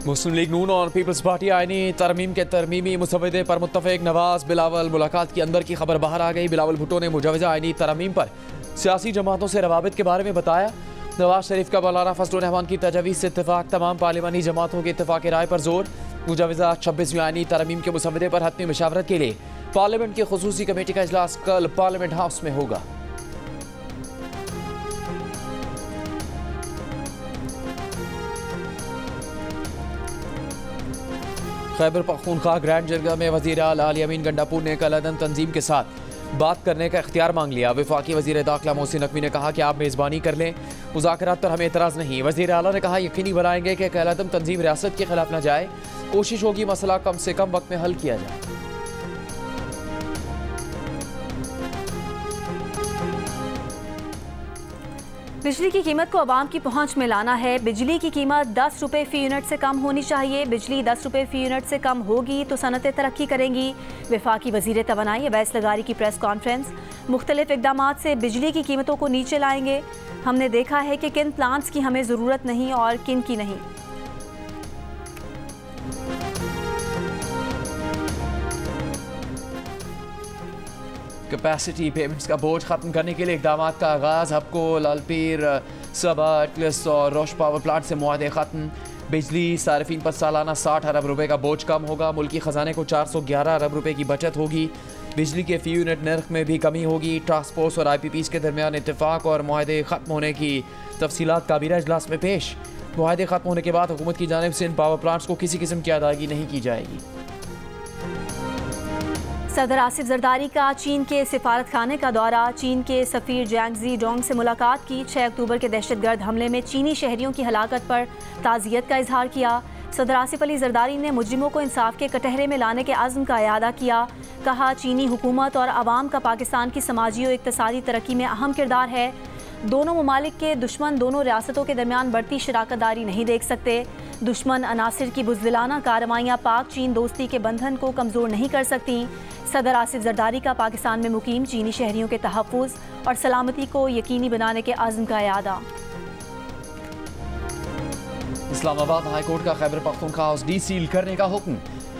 मुस्लिम league नून और peoples party आईनी तरमीम के तरमीमी मुसवदे पर मुत्तफिक। नवाज बिलावल मुलाकात की अंदर की खबर बाहर आ गई। बिलावल भुट्टो ने मुजवजा आईनी तरमीम पर सियासी जमातों से रवाबित के बारे में बताया। नवाज शरीफ का मौलाना फजलुर रहमान की तजवीज़ से इत्तेफाक, तमाम पार्लिमानी जमातों के इत्तेफाक राय पर जोर। मुजवजा 26वीं आईनी तरमीम के मुसवदे पर हतमी मशावरत के लिए पार्लियामेंट की खुसूसी कमेटी का इजलास कल पार्लियामेंट हाउस में होगा। खैबर पख्तूनख्वा ग्रैंड जरगा में वज़ीर आला अली अमीन गंडापुर ने कल अदन तंजीम के साथ बात करने का इख्तियार मांग लिया। वफाकी वज़ीर दाखिला मोहसिन नकवी ने कहा कि आप मेज़बानी कर लें, मुज़ाकरात पर हमें एतराज़ नहीं। वज़ीर आला ने कहा यकीनी बनाएंगे कि कल-अदम तंजीम रियासत के खिलाफ न जाए, कोशिश होगी मसला कम से कम वक्त में हल किया जाए। बिजली की कीमत को आवाम की पहुंच में लाना है। बिजली की कीमत 10 रुपये फ़ी यूनिट से कम होनी चाहिए। बिजली 10 रुपये फ़ी यूनिट से कम होगी तो सनतें तरक्की करेंगी। वफाकी वज़ीर तवानाई अवैस लगारी की प्रेस कॉन्फ्रेंस। मुख्तलिफ इक़दामात से बिजली की कीमतों को नीचे लाएंगे। हमने देखा है कि किन प्लांट्स की हमें ज़रूरत नहीं और किन की नहीं। कैपेसिटी पेमेंट्स का बोझ खत्म करने के लिए इकदाम का आगाज़। हबको, लालपीर, सबा, एटलस और रोश पावर प्लांट से मुआहदे खत्म। बिजली सार्फिन पर सालाना 60 अरब रुपए का बोझ कम होगा। मुल्की ख़जाने को 411 अरब रुपए की बचत होगी। बिजली के फ़ी यूनिट नर्ख में भी कमी होगी। ट्रांसपोर्ट और IPPs के दरमियान इत्तेफाक और मुआहदे ख़त्म होने की तफसीलात काबीना इजलास में पेश। मुआहदे ख़त्म होने के बाद हुकूमत की जानिब से इन पावर प्लांट्स को किसी किस्म की अदायगी नहीं की जाएगी। सदर आसिफ जरदारी का चीन के सिफारत खाने का दौरा। चीन के सफ़ीर जैंग डोंग से मुलाकात की। 6 अक्टूबर के दहशतगर्द हमले में चीनी शहरियों की हलाकत पर ताज़ियत का इजहार किया। सदर आसिफ अली जरदारी ने मुजरिमों को इंसाफ के कटहरे में लाने के अज़्म का इयादा किया। कहा चीनी हुकूमत और आवाम का पाकिस्तान की समाजी और इक़्तिसादी तरक्की में अहम किरदार है। दोनों ममालिक के दुश्मन दोनों रियासतों के दरमियान बढ़ती शराकतदारी नहीं देख सकते। दुश्मन अनासिर की बुज़दिलाना कार्रवाइयाँ पाक चीन दोस्ती के बंधन को कमज़ोर नहीं कर सकती। सदर आसिफ जरदारी का पाकिस्तान में मुकीम चीनी शहरियों के तहफ़्फ़ुज़ और सलामती को यकीनी बनाने के आज़म का इयादा। इस्लामाबाद हाई कोर्ट का खैबर पख्तूनख्वा हाउस डीसील करने का हुक्म।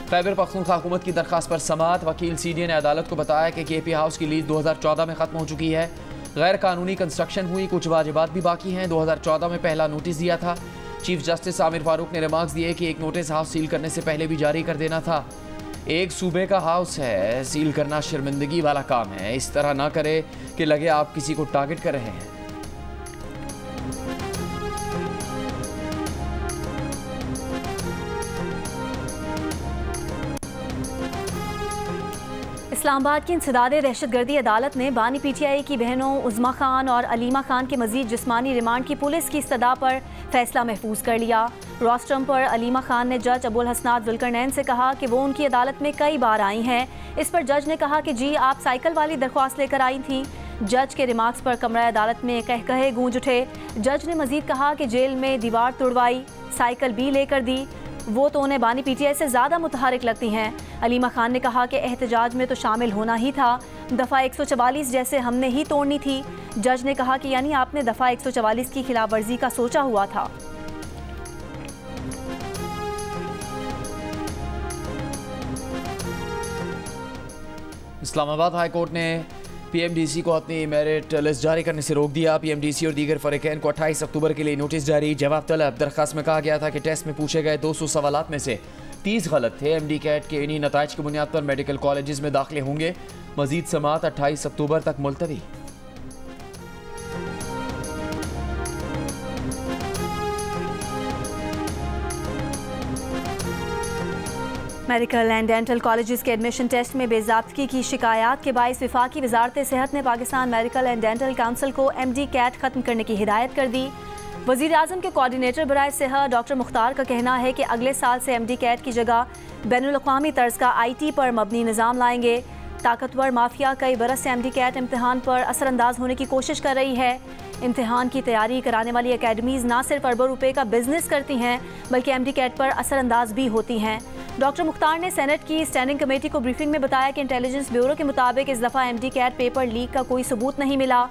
खैबर पख्तूनख्वा हुकूमत की दरख्वास्त पर समाअत। वकील CDA ने अदालत को बताया कि KP हाउस की लीज 2014 में ख़त्म हो चुकी है। गैर कानूनी कंस्ट्रक्शन हुई, कुछ वाजिबात भी बाकी हैं। 2014 में पहला नोटिस दिया था। चीफ जस्टिस आमिर फारूक ने रिमार्क्स दिए कि एक नोटिस हाउस सील करने से पहले भी जारी कर देना था। एक सूबे का हाउस है, सील करना शर्मिंदगी वाला काम है। इस तरह ना करे कि लगे आप किसी को टारगेट कर रहे हैं। इस्लामाबाद की इंसदादे दहशतगर्दी अदालत ने बानी PTI की बहनों उज़्मा खान और अलीमा खान के मजीद जिस्मानी रिमांड की पुलिस की इस्तदा पर फैसला महफूज कर लिया। रोस्टम पर अलीमा खान ने जज अबुल हसनात जुल्करनैन से कहा कि वो उनकी अदालत में कई बार आई हैं। इस पर जज ने कहा कि जी आप साइकिल वाली दरख्वास्त लेकर आई थी। जज के रिमार्क्स पर कमरा अदालत में कहकहे गूंज उठे। जज ने मजीद कहा कि जेल में दीवार तोड़वाई, साइकिल भी लेकर दी, वो तो उन्हें बानी PTI से ज़्यादा मुतहरिक लगती हैं। अलीमा खान ने कहा कि एहतजाज में तो शामिल होना ही था, दफ़ा 144 जैसे हमने ही तोड़नी थी। जज ने कहा कि यानी आपने दफ़ा 144 की खिलाफ वर्जी का सोचा हुआ था। इस्लामाबाद हाई कोर्ट ने PMDC को अपनी मेरिट लिस्ट जारी करने से रोक दिया। PMDC और दीगर फ़रीक़ैन को 28 अक्टूबर के लिए नोटिस जारी। जवाब तलब। दरख्वास्त में कहा गया था कि टेस्ट में पूछे गए 200 सवालात में से 30 गलत थे। MD कैट के इन्हीं नताइज की बुनियाद पर मेडिकल कॉलेजेस में दाखिले होंगे। मजीद समाअत 28 अक्टूबर तक मुलतवी। मेडिकल एंड डेंटल कॉलेजेस के एडमिशन टेस्ट में बेज़ाब्तगी की शिकायत के बायस वफाकी वजारत सेहत ने Pakistan medical and dental council को MD कैट ख़त्म करने की हिदायत कर दी। वज़ीर आज़म के कोऑर्डिनेटर बराए सेहत डॉक्टर मुख्तार का कहना है कि अगले साल से MD कैट की जगह बैनुल-अक़वामी तर्ज का IT पर मबनी निज़ाम लाएंगे। ताकतवर माफिया कई बरस से MD कैट इम्तहान पर असरअंदाज होने की कोशिश कर रही है। इम्तिहान की तैयारी कराने वाली अकेडमीज़ न सिर्फ अरबों रुपए का बिजनेस करती हैं बल्कि MD कैट पर असरअंदाज भी होती हैं। डॉक्टर मुख्तार ने सेनेट की स्टैंडिंग कमेटी को ब्रीफिंग में बताया कि इंटेलिजेंस ब्यूरो के मुताबिक इस दफ़ा MD कैट पेपर लीक का कोई सबूत नहीं मिला।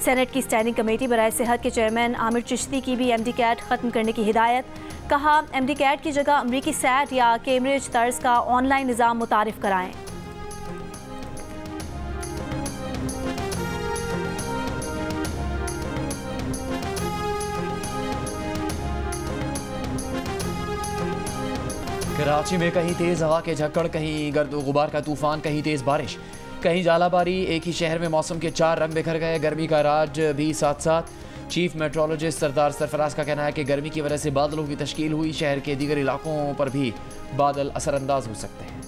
सेनेट की स्टैंडिंग कमेटी बराए सेहत के चेयरमैन आमिर चिश्ती की भी MD कैट ख़त्म करने की हिदायत। कहा MD कैट की जगह अमरीकी सैट या कैम्ब्रिज तर्ज का ऑनलाइन निज़ाम मुतारिफ कराएं। कराची में कहीं तेज़ हवा के झक्कड़, कहीं गर्द गुबार का तूफान, कहीं तेज़ बारिश, कहीं जालाबारी। एक ही शहर में मौसम के 4 रंग बिखर गए। गर्मी का राज भी साथ साथ। चीफ मेट्रोलॉजिस्ट सरदार सरफराज का कहना है कि गर्मी की वजह से बादलों की तश्कील हुई। शहर के दीगर इलाकों पर भी बादल असरअंदाज हो सकते हैं।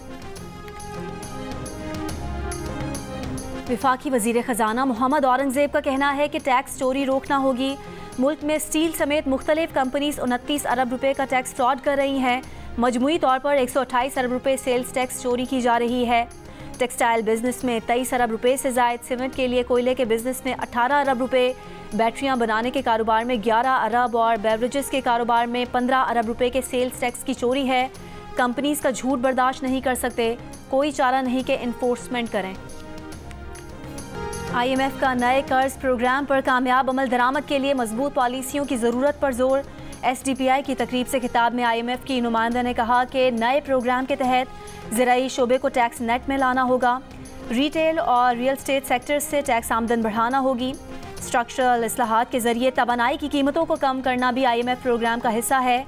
वफाकी वज़ीर ख़जाना मोहम्मद औरंगज़ेब का कहना है कि टैक्स चोरी रोकना होगी। मुल्क में स्टील समेत मुख्तलिफ कंपनीज 29 अरब रुपए का टैक्स फ्रॉड कर रही हैं। मजमूई तौर पर 128 अरब रुपए सेल्स टैक्स चोरी की जा रही है। टेक्सटाइल बिजनेस में 23 अरब रुपए से ज़ायद, सीमेंट के लिए कोयले के बिजनेस में 18 अरब रुपए, बैटरियां बनाने के कारोबार में 11 अरब और बेवरेजेस के कारोबार में 15 अरब रुपए के सेल्स टैक्स की चोरी है। कंपनीज का झूठ बर्दाश्त नहीं कर सकते, कोई चारा नहीं कि इन्फोर्समेंट करें। IMF का नए कर्ज प्रोग्राम पर कामयाब अमल दरामद के लिए मजबूत पॉलिसियों की ज़रूरत पर जोर। SDPI की तकरीब से खिताब में IMF की नुमाइंदा ने कहा कि नए प्रोग्राम के तहत ज़राई शोबे को टैक्स नेट में लाना होगा। रिटेल और रियल स्टेट सेक्टर से टैक्स आमदन बढ़ाना होगी। स्ट्रक्चरल इस्लाहात के ज़रिए तवानाई की कीमतों को कम करना भी IMF प्रोग्राम का हिस्सा है।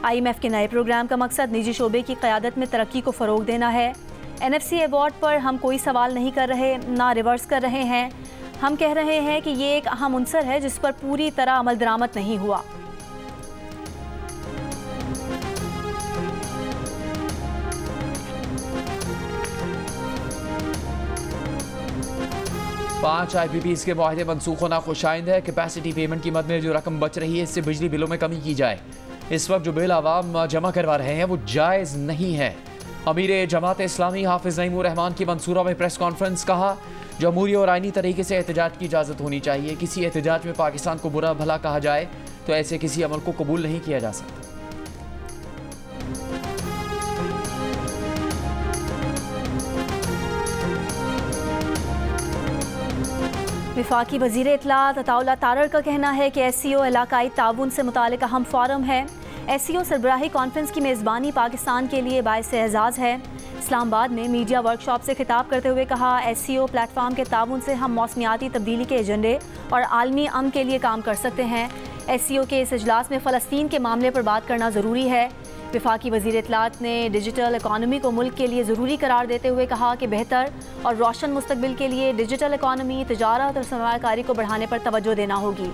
IMF के नए प्रोग्राम का मकसद निजी शोबे की क़यादत में तरक्की को फ़रोग देना है। NFC अवार्ड पर हम कोई सवाल नहीं कर रहे, ना रिवर्स कर रहे हैं। हम कह रहे हैं कि ये एक अहम अंसर है जिस पर पूरी तरह अमल दरामद नहीं हुआ। पांच IPPs के मुआहदे मनसूख होना खुशाइंद है। कैपेसिटी पेमेंट की मद में जो रकम बच रही है इससे बिजली बिलों में कमी की जाए। इस वक्त जो बिल आवाम जमा करवा रहे हैं वो जायज़ नहीं है। अमीर जमात इस्लामी हाफिज नईमुर रहमान की मंसूरा में प्रेस कॉन्फ्रेंस। कहा जमहूरी और आइनी तरीके से एहतजाज की इजाज़त होनी चाहिए। किसी एहतजाज में पाकिस्तान को बुरा भला कहा जाए तो ऐसे किसी अमल को कबूल नहीं किया जा सकता। वफाकी वज़ीर इत्तलात अताउल्लाह तारड़ का कहना है कि SCO इलाकाई ताउन से मुतालिक अहम फोरम है। SCO सरबराही कॉन्फ्रेंस की मेज़बानी पाकिस्तान के लिए बाइस एजाज़ है। इस्लामाबाद में मीडिया वर्कशॉप से खिताब करते हुए कहा SCO प्लेटफार्म के ताउन से हम मौसमियाती तब्दीली के एजेंडे और आलमी अमन के लिए काम कर सकते हैं। SCO के इस इजलास में फ़लस्तीन के मामले पर बात करना ज़रूरी है। वफाकी वज़ीर इत्तलात ने डिजिटल इकानमी को मुल्क के लिए ज़रूरी करार देते हुए कहा कि बेहतर और रोशन मुस्तकबिल के लिए डिजिटल इकानमी, तिजारत और सरमायाकारी को बढ़ाने पर तवज्जो देना होगी।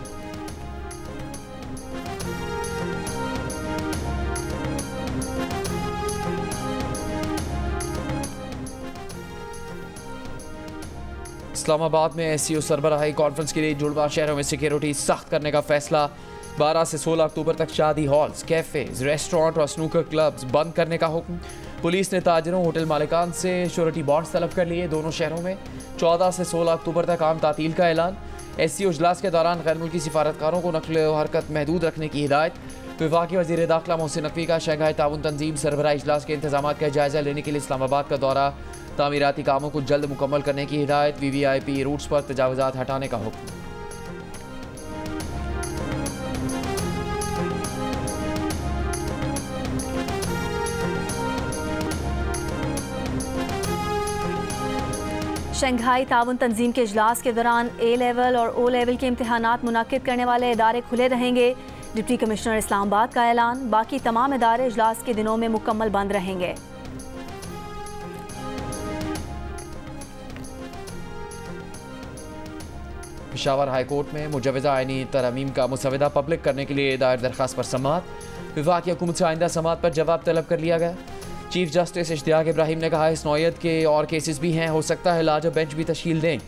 इस्लामाबाद में SCO सरबराही कॉन्फ्रेंस के लिए जुड़वा शहरों में सिक्योरिटी सख्त करने का फैसला। 12 से 16 अक्टूबर तक शादी हॉल्स, कैफ़ेज़, रेस्टोरेंट और स्नूकर क्लब्स बंद करने का हुक्म। पुलिस ने ताजरों, होटल मालिकान से श्योरिटी बॉन्ड्स तलब कर लिए। दोनों शहरों में 14 से 16 अक्टूबर तक आम तातील का ऐलान। SCO इजलास के दौरान गैर मुल्की सिफारतकारों को नकल हरकत महदूद रखने की हिदायत। वफाकी वज़ीर दाखिला मोहसिन नकवी का शंघाई ताउन तंजीम सरबराही इजलास के इंतजामात का जायज़ा लेने के लिए इस्लामाबाद का दौरा। तामीराती कामों को जल्द मुकम्मल करने की हिदायत। VVIP रूट्स पर तजावुज़ात हटाने का हुक्म। शंघाई ताउन तंजीम के इजलास के दौरान A लेवल और O लेवल के इम्तहानात मुनक्किद करने वाले इदारे खुले रहेंगे। डिप्टी कमिश्नर इस्लामाबाद का ऐलान। बाकी तमाम इदारे इजलास के दिनों में मुकम्मल बंद रहेंगे। पेशावर हाई कोर्ट में मुजवज़ा आइनी तरमीम का मुसवदा पब्लिक करने के लिए दायर दरख्वास्त पर समाअत। वफाकी हुकूमत से आइंदा समाअत पर जवाब तलब कर लिया गया। चीफ जस्टिस इश्तियाक इब्राहिम ने कहा इस नौयत के और केसेस भी हैं, हो सकता है लार्जर बेंच भी तश्कील दें।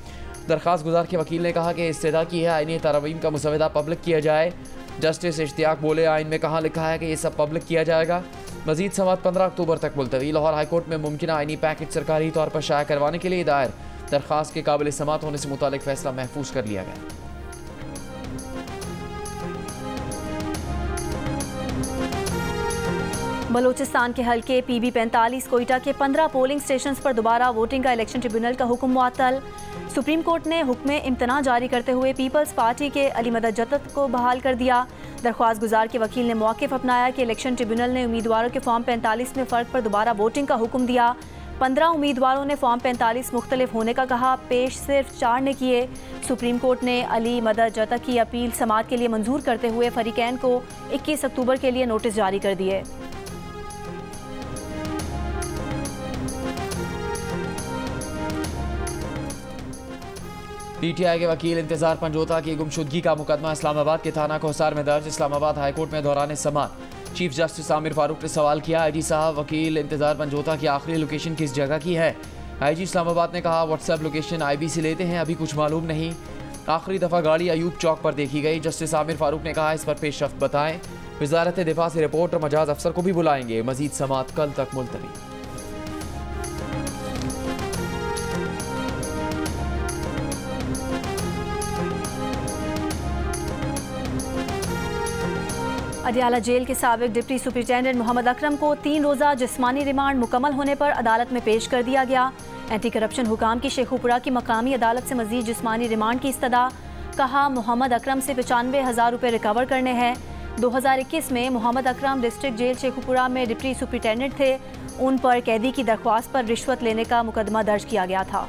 दरख्वास्त गुजार के वकील ने कहा कि इस्तदा की है आइनी तरमीम का मुसवदा पब्लिक किया जाए। जस्टिस इश्तियाक बोले आइन में कहाँ लिखा है कि ये सब पब्लिक किया जाएगा। मजीद समाअत 15 अक्टूबर तक मुलतवी। लाहौर हाईकोर्ट में मुमकिन आइनी पैकेज सरकारी तौर पर शाया करवाने के लिए दायर दरख्वास्त के काबिल समाअत होने से मुतालिक फैसला महफूज कर लिया गया। बलूचिस्तान के हल्के PB45 कोयटा के 15 पोलिंग स्टेशंस पर दोबारा वोटिंग का इलेक्शन ट्रिब्यूनल का हुक्म मुअत्तल। सुप्रीम कोर्ट ने हुक्म इम्तना जारी करते हुए पीपल्स पार्टी के अली मदद जतत को बहाल कर दिया। दरख्वास्त गुजार के वकील ने मौक़िफ़ अपनाया कि इलेक्शन ट्रिब्यूनल ने उम्मीदवारों के फॉर्म 45 में फ़र्क पर दोबारा वोटिंग का हुक्म दिया। 15 उम्मीदवारों ने फॉर्म 45 मुख्तलिफ होने का कहा, पेश सिर्फ 4 ने किए। सुप्रीम कोर्ट ने अली मदद जतत की अपील समाअत के लिए मंजूर करते हुए फरीकैन को 21 अक्टूबर के लिए नोटिस जारी कर दिए। पीटीआई के वकील इंतजार पंजोता की गुमशुदगी का मुकदमा इस्लामाबाद के थाना कोहसार में दर्ज। इस्लामाबाद हाईकोर्ट में दौरान समाअत चीफ जस्टिस आमिर फारूक ने सवाल किया, आईजी साहब वकील इंतजार पंजोता की आखिरी लोकेशन किस जगह की है? आईजी इस्लामाबाद ने कहा, व्हाट्सएप लोकेशन आईबी से लेते हैं, अभी कुछ मालूम नहीं। आखिरी दफ़ा गाड़ी अयूब चौक पर देखी गई। जस्टिस आमिर फारूक ने कहा, इस पर पेशरफ्त बताएं। वजारत दिफा से रिपोर्ट और मजाज अफसर को भी बुलाएंगे। मजीद समाअत कल तक मुलतवी। अडियाला जेल के साबिक डिप्टी सुपरिटेंडेंट मोहम्मद अकरम को 3 रोज़ा जिस्मानी रिमांड मुकम्मल होने पर अदालत में पेश कर दिया गया। एंटी करप्शन हुकाम की शेखुपुरा की मकामी अदालत से मजीद जिस्मानी रिमांड की इस्तदा। कहा, मोहम्मद अकरम से 95,000 रुपये रिकवर करने हैं। 2021 में मोहम्मद अकरम डिस्ट्रिक्ट जेल शेखुपुरा में डिप्टी सुपरिटेंडेंट थे। उन पर कैदी की दरख्वास्त पर रिश्वत लेने का मुकदमा दर्ज किया गया था।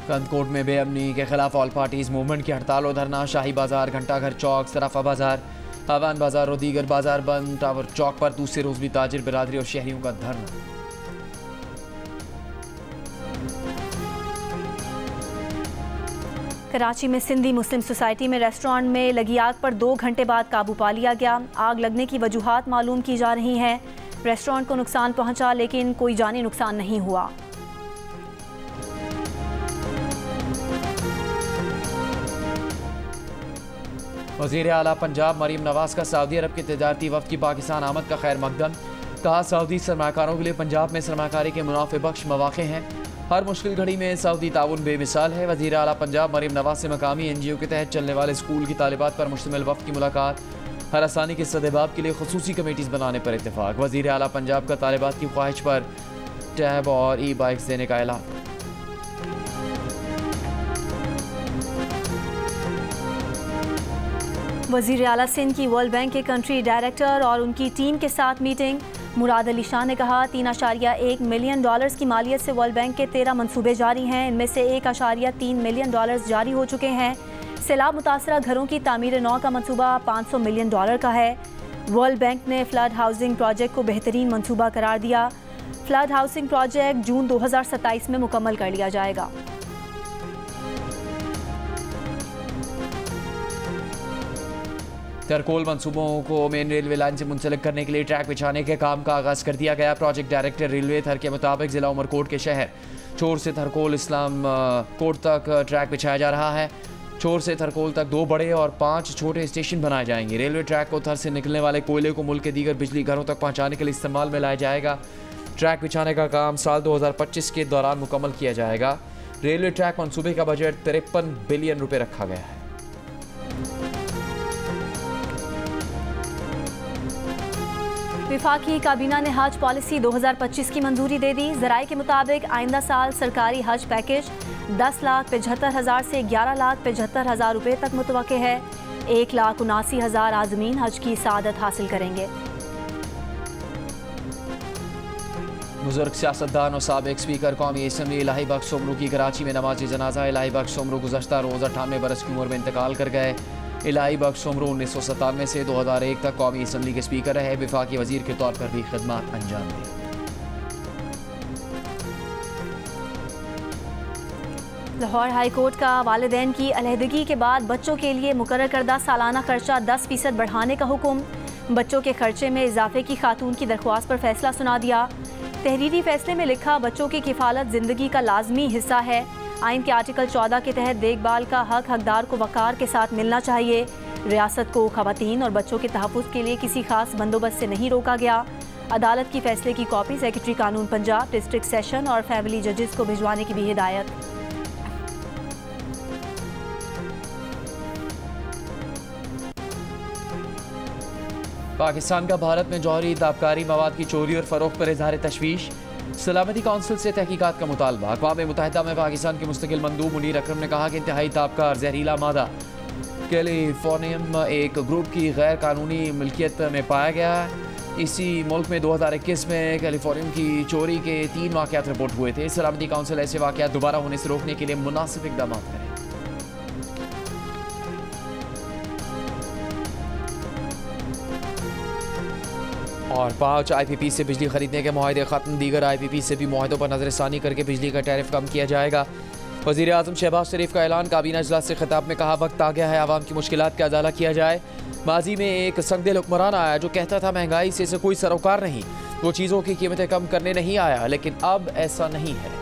कंदकोट में बेअमनी के खिलाफ ऑल पार्टीज मूवमेंट की हड़ताल और धरना। शाही बाजार, घंटाघर चौक, सराफा बाजार, आवान बाजार और दीगर बाजार बंद। टावर चौक पर दूसरे रोज भी ताजिर बिरादरी और शहरियों का धरना। कराची में सिंधी मुस्लिम सोसाइटी में रेस्टोरेंट में लगी आग पर 2 घंटे बाद काबू पा लिया गया। आग लगने की वजूहात मालूम की जा रही हैं। रेस्टोरेंट को नुकसान पहुंचा लेकिन कोई जानी नुकसान नहीं हुआ। वज़ीर आला पंजाब मरीम नवाज का सऊदी अरब के तजारती वफ़द की पाकिस्तान आमद का खैर मकदम। कहा, सऊदी सरमाकारों के लिए पंजाब में सरमाकारी के मुनाफे बख्श मौक़े हैं। हर मुश्किल घड़ी में सऊदी ताउन बेमिसाल है। वज़ीर आला पंजाब मरीम नवाज से मकामी NGO के तहत चलने वाले स्कूल की तालिबात पर मुश्तमिल वफ़द की मुलाकात। हर आसानी के सदेबाब के लिए खुसूसी कमेटीज़ बनाने पर इत्तेफाक। वज़ीर आला पंजाब का तालिबात की ख्वाहिश पर टैब और ई-बाइक्स देने का ऐलान। वज़ीर आला सिंध की वर्ल्ड बैंक के कंट्री डायरेक्टर और उनकी टीम के साथ मीटिंग। मुराद अली शाह ने कहा, $3.1 मिलियन की मालियत से वर्ल्ड बैंक के 13 मंसूबे जारी हैं। इनमें से $1.3 मिलियन जारी हो चुके हैं। सैलाब मुतासरा घरों की तामीर नौ का मंसूबा $500 मिलियन का है। वर्ल्ड बैंक ने फ्लड हाउसिंग प्रोजेक्ट को बेहतरीन मंसूबा करार दिया। फ्लड हाउसिंग प्रोजेक्ट जून 2027 में मुकम्मल कर लिया जाएगा। तरकोल मंसूबों को मेन रेलवे लाइन से मुंसलिक करने के लिए ट्रैक बिछाने के काम का आगाज़ कर दिया गया। प्रोजेक्ट डायरेक्टर रेलवे थर के मुताबिक ज़िला उमरकोट के शहर चोर से थरकोल इस्लाम कोट तक ट्रैक बिछाया जा रहा है। चोर से थरकोल तक 2 बड़े और 5 छोटे स्टेशन बनाए जाएंगे। रेलवे ट्रैक को थर से निकलने वाले कोयले को मुल्क के दीगर बिजली घरों तक पहुँचाने के लिए इस्तेमाल में लाया जाएगा। ट्रैक बिछाने का काम साल 2025 के दौरान मुकम्मल किया जाएगा। रेलवे ट्रैक मनसूबे का बजट 53 बिलियन रुपये रखा गया है। विफाकी काबीना ने हज पॉलिसी 2025 की मंजूरी दे दी। ज़राए के मुताबिक आइंदा साल सरकारी हज पैकेज 10,75,000 से 11,75,000 रुपये तक मुतवक्के है। 1,79,000 आज़मीन हज की सआदत हासिल करेंगे। बुजुर्ग सियासतदान और साबिक स्पीकर कौमी असम्बली इलाही बख्श सोमरू की कराची में नमाज जनाजा। इलाही बख्श सोमरू गुज़श्ता रोज़ 98 बरस की उम्र में इंतकाल कर गए। इलाही बख्श सोमरू 1997 से 2001 तक कौमी असम्बली के स्पीकर रहे। विफाकी वजीर के तौर पर भी खिदमत अंजाम दी। लाहौर हाई कोर्ट का वालिदैन की अलहदगी के बाद बच्चों के लिए मुकर्रर करदा सालाना खर्चा 10% बढ़ाने का हुक्म। बच्चों के खर्चे में इजाफे की खातून की दरख्वास्त पर फैसला सुना दिया। तहरीरी फैसले में लिखा, बच्चों की किफ़ालत ज़िंदगी का लाजमी हिस्सा है। आइन के आर्टिकल 14 के तहत देखभाल का हक हकदार को वक़ार के साथ मिलना चाहिए। रियासत को ख़वातीन और बच्चों के तहफ़्फ़ुज़ के लिए किसी खास बंदोबस्त से नहीं रोका गया। अदालत की फैसले की कॉपी सेक्रेटरी कानून पंजाब, डिस्ट्रिक्ट सेशन और फैमिली जजेस को भिजवाने की भी हिदायत। पाकिस्तान का भारत में जौहरी ताबकारी मवाद की चोरी और फरोख्त पर इजहार तशवीश। सलामती काउंसिल से तहकीकात का मुतालबा। अक़वाम मुत्तहिदा में पाकिस्तान के मुस्तकिल मंदूब मुनीर अकरम ने कहा कि इंतहाई ताबकार जहरीला मादा कैलिफोर्नियम एक ग्रुप की गैर कानूनी मिल्कियत में पाया गया है। इसी मुल्क में 2021 में कैलिफोर्नियम की चोरी के 3 वाक़यात रिपोर्ट हुए थे। सलामती काउंसिल ऐसे वाक़यात दोबारा होने से रोकने के लिए मुनासिब इक़दाम करें। और 5 IPP से बिजली खरीदने के मुआहदे ख़त्म। दीगर IPP से भी मुआहदों पर नज़रसानी करके बिजली का टैरिफ कम किया जाएगा। वज़ीर आज़म शहबाज शरीफ का ऐलान। काबीना इजलास से खिताब में कहा वक्त आ गया है आवाम की मुश्किलात का अजाला किया जाए। माजी में एक संगदिल हुक्मरान आया जो कहता था महंगाई से कोई सरोकार नहीं, वो चीज़ों की कीमतें कम करने नहीं आया, लेकिन अब ऐसा नहीं है।